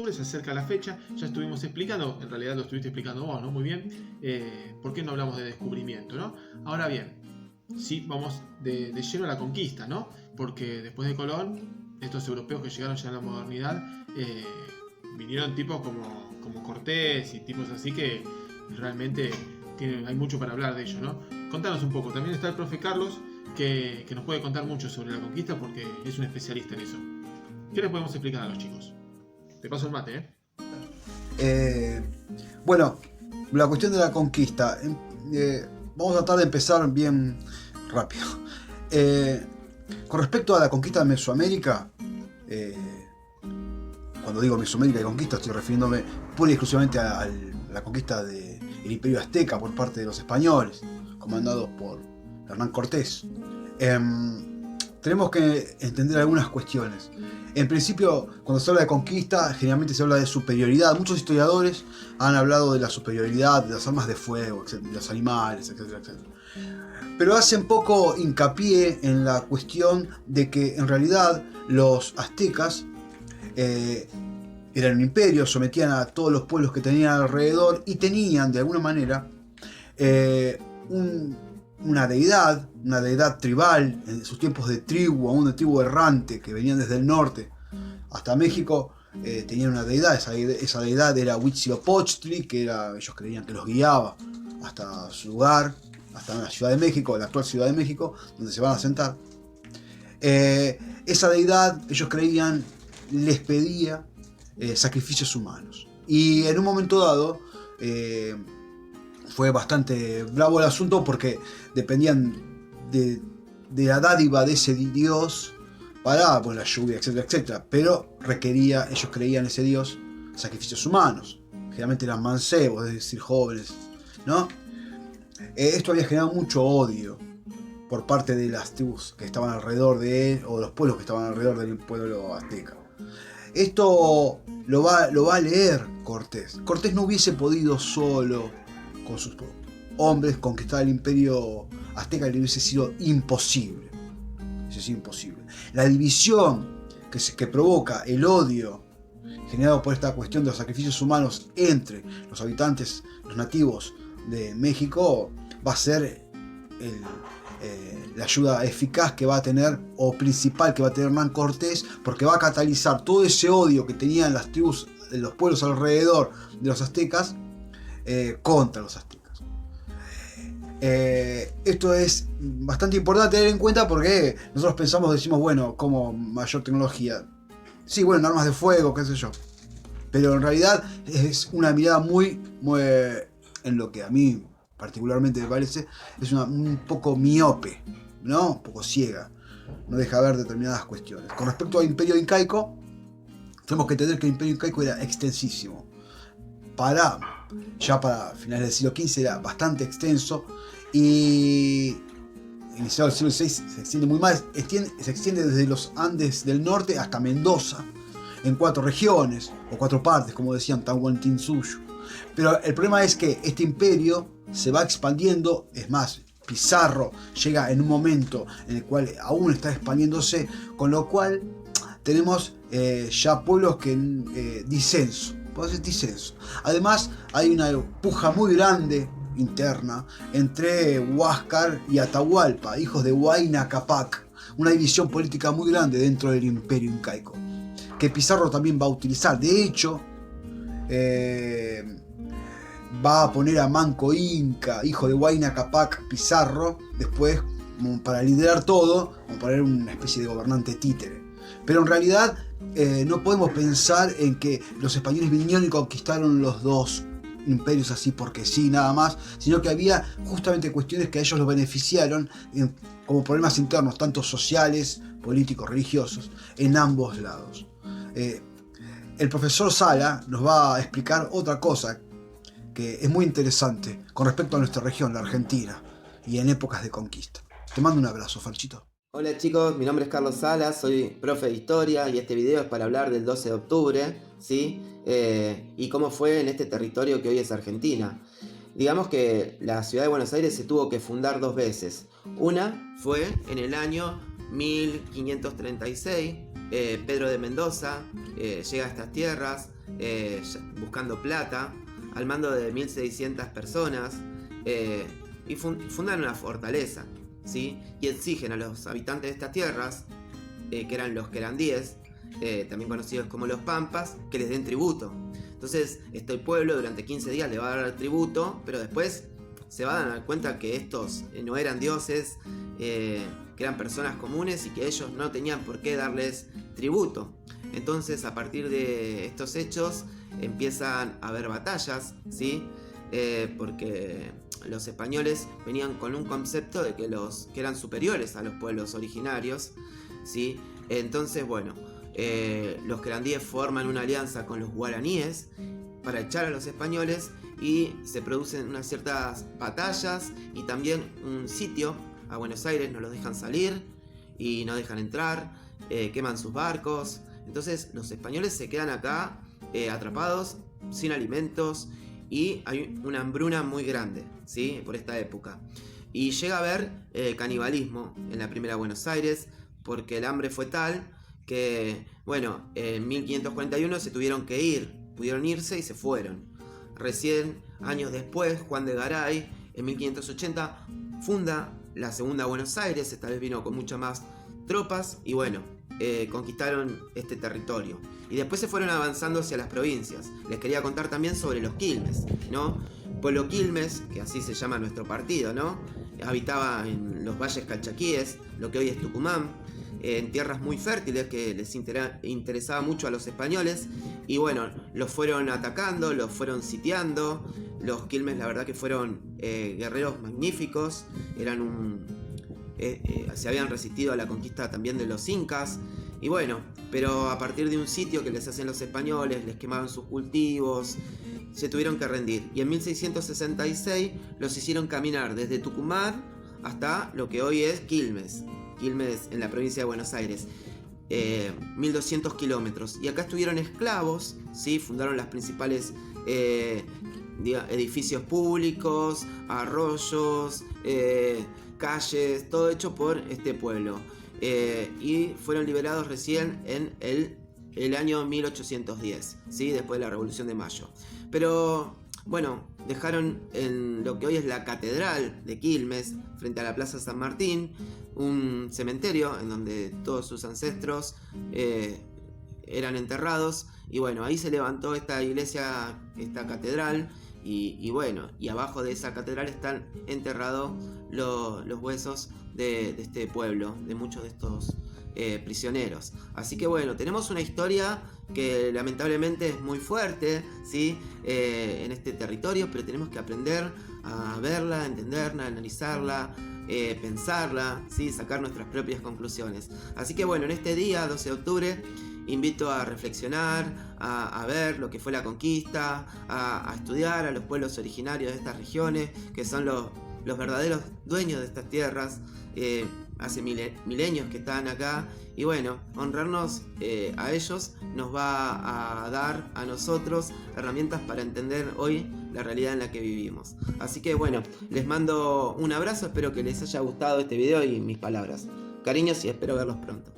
octubre, se acerca la fecha, ya estuvimos explicando, en realidad lo estuviste explicando vos, ¿no? Muy bien, ¿por qué no hablamos de descubrimiento, ¿no? Ahora bien, sí, vamos de lleno a la conquista, ¿no? Porque después de Colón, estos europeos que llegaron ya a la modernidad, vinieron tipos como Cortés y tipos así que realmente hay mucho para hablar de ellos, ¿no? Contanos un poco, también está el profe Carlos, que nos puede contar mucho sobre la conquista porque es un especialista en eso. ¿Qué les podemos explicar a los chicos? Te paso el mate, Bueno, la cuestión de la conquista. Vamos a tratar de empezar bien rápido. Con respecto a la conquista de Mesoamérica, cuando digo Mesoamérica y conquista estoy refiriéndome pura y exclusivamente a la conquista del Imperio Azteca por parte de los españoles, comandados por Hernán Cortés. Tenemos que entender algunas cuestiones. En principio, cuando se habla de conquista, generalmente se habla de superioridad. Muchos historiadores han hablado de la superioridad de las armas de fuego, de los animales, etcétera, etcétera. Pero hacen poco hincapié en la cuestión de que en realidad los aztecas eran un imperio, sometían a todos los pueblos que tenían alrededor y tenían de alguna manera una deidad tribal en sus tiempos de tribu, aún de tribu errante que venían desde el norte hasta México. Tenían una deidad, esa deidad era Huitzilopochtli, que ellos creían que los guiaba hasta su lugar, hasta la Ciudad de México, la actual Ciudad de México, donde se van a sentar. Esa deidad, ellos creían, les pedía sacrificios humanos. Y en un momento dado fue bastante bravo el asunto porque dependían de la dádiva de ese dios para la lluvia, etcétera, etcétera. Pero ellos creían ese dios, sacrificios humanos. Generalmente eran mancebos, es decir, jóvenes, ¿no? Esto había generado mucho odio por parte de las tribus que estaban alrededor de él, o de los pueblos que estaban alrededor del pueblo azteca. Esto lo va a leer Cortés. Cortés no hubiese podido solo con sus hombres conquistar el imperio azteca, le hubiese sido imposible. Es imposible. La división que provoca el odio generado por esta cuestión de los sacrificios humanos entre los habitantes, los nativos de México, va a ser la ayuda eficaz que va a tener, o principal que va a tener Hernán Cortés, porque va a catalizar todo ese odio que tenían las tribus de los pueblos alrededor de los aztecas contra los aztecas. Esto es bastante importante tener en cuenta porque nosotros decimos, bueno, como mayor tecnología, sí, bueno, en armas de fuego, qué sé yo, pero en realidad es una mirada muy en lo que a mí particularmente me parece, es un poco miope, ¿no? Un poco ciega, no deja ver determinadas cuestiones. Con respecto al imperio incaico, tenemos que entender que el imperio incaico era extensísimo. Ya para finales del siglo XV era bastante extenso y iniciado el siglo XVI se extiende muy más, se extiende desde los Andes del norte hasta Mendoza, en 4 regiones, o 4 partes, como decían Tahuantinsuyo. Pero el problema es que este imperio se va expandiendo, es más, Pizarro llega en un momento en el cual aún está expandiéndose, con lo cual tenemos ya pueblos que disenso. Además, hay una puja muy grande interna entre Huáscar y Atahualpa, hijos de Huayna Capac, una división política muy grande dentro del imperio incaico, que Pizarro también va a utilizar. De hecho, va a poner a Manco Inca, hijo de Huayna Capac, Pizarro, después para liderar todo, como poner una especie de gobernante títere. Pero en realidad no podemos pensar en que los españoles vinieron y conquistaron los dos imperios así porque sí, nada más, sino que había justamente cuestiones que a ellos los beneficiaron, como problemas internos, tanto sociales, políticos, religiosos, en ambos lados. El profesor Sala nos va a explicar otra cosa que es muy interesante con respecto a nuestra región, la Argentina, y en épocas de conquista. Te mando un abrazo, Farchito. Hola chicos, mi nombre es Carlos Salas, soy profe de historia y este video es para hablar del 12 de octubre, ¿sí? Y cómo fue en este territorio que hoy es Argentina. Digamos que la ciudad de Buenos Aires se tuvo que fundar 2 veces. Una fue en el año 1536, Pedro de Mendoza llega a estas tierras, buscando plata, al mando de 1600 personas, y fundan una fortaleza, ¿sí? Y exigen a los habitantes de estas tierras, que eran los querandíes, también conocidos como los pampas, que les den tributo. Entonces este pueblo durante 15 días le va a dar tributo, pero después se van a dar cuenta que estos no eran dioses, que eran personas comunes y que ellos no tenían por qué darles tributo. Entonces, a partir de estos hechos empiezan a haber batallas, ¿sí? Porque los españoles venían con un concepto de que eran superiores a los pueblos originarios, ¿sí? Entonces, bueno, los querandíes forman una alianza con los guaraníes para echar a los españoles, y se producen unas ciertas batallas y también un sitio a Buenos Aires. No los dejan salir y no dejan entrar, queman sus barcos. Entonces los españoles se quedan acá atrapados, sin alimentos, y hay una hambruna muy grande, ¿sí? Por esta época. Y llega a haber canibalismo en la primera Buenos Aires, porque el hambre fue tal que, bueno, en 1541 se tuvieron que ir, pudieron irse y se fueron. Recién, años después, Juan de Garay, en 1580, funda la segunda Buenos Aires. Esta vez vino con muchas más tropas y, bueno, conquistaron este territorio. Y después se fueron avanzando hacia las provincias. Les quería contar también sobre los Quilmes, ¿no? Pueblo Quilmes, que así se llama nuestro partido, ¿no? Habitaba en los valles calchaquíes, lo que hoy es Tucumán, en tierras muy fértiles que les interesaba mucho a los españoles. Y bueno, los fueron atacando, los fueron sitiando. Los Quilmes, la verdad que fueron guerreros magníficos. Se habían resistido a la conquista también de los incas. Y bueno, pero a partir de un sitio que les hacían los españoles, les quemaban sus cultivos, se tuvieron que rendir. Y en 1666 los hicieron caminar desde Tucumán hasta lo que hoy es Quilmes en la provincia de Buenos Aires. 1200 kilómetros. Y acá estuvieron esclavos, ¿sí? Fundaron las principales edificios públicos, arroyos, calles, todo hecho por este pueblo. Y fueron liberados recién en el año 1810, ¿sí? Después de la Revolución de Mayo. Pero bueno, dejaron en lo que hoy es la Catedral de Quilmes, frente a la Plaza San Martín, un cementerio en donde todos sus ancestros eran enterrados. Y bueno, ahí se levantó esta iglesia, esta catedral. Y bueno, y abajo de esa catedral están enterrados los huesos de este pueblo, de muchos de estos prisioneros. Así que bueno, tenemos una historia que lamentablemente es muy fuerte, ¿sí? En este territorio, pero tenemos que aprender a verla, entenderla, analizarla, pensarla, ¿sí? Sacar nuestras propias conclusiones. Así que bueno, en este día, 12 de octubre, invito a reflexionar, a ver lo que fue la conquista, a estudiar a los pueblos originarios de estas regiones, que son los verdaderos dueños de estas tierras. Hace milenios que están acá, y bueno, honrarnos a ellos nos va a dar a nosotros herramientas para entender hoy la realidad en la que vivimos. Así que bueno, les mando un abrazo, espero que les haya gustado este video y mis palabras. Cariños y espero verlos pronto.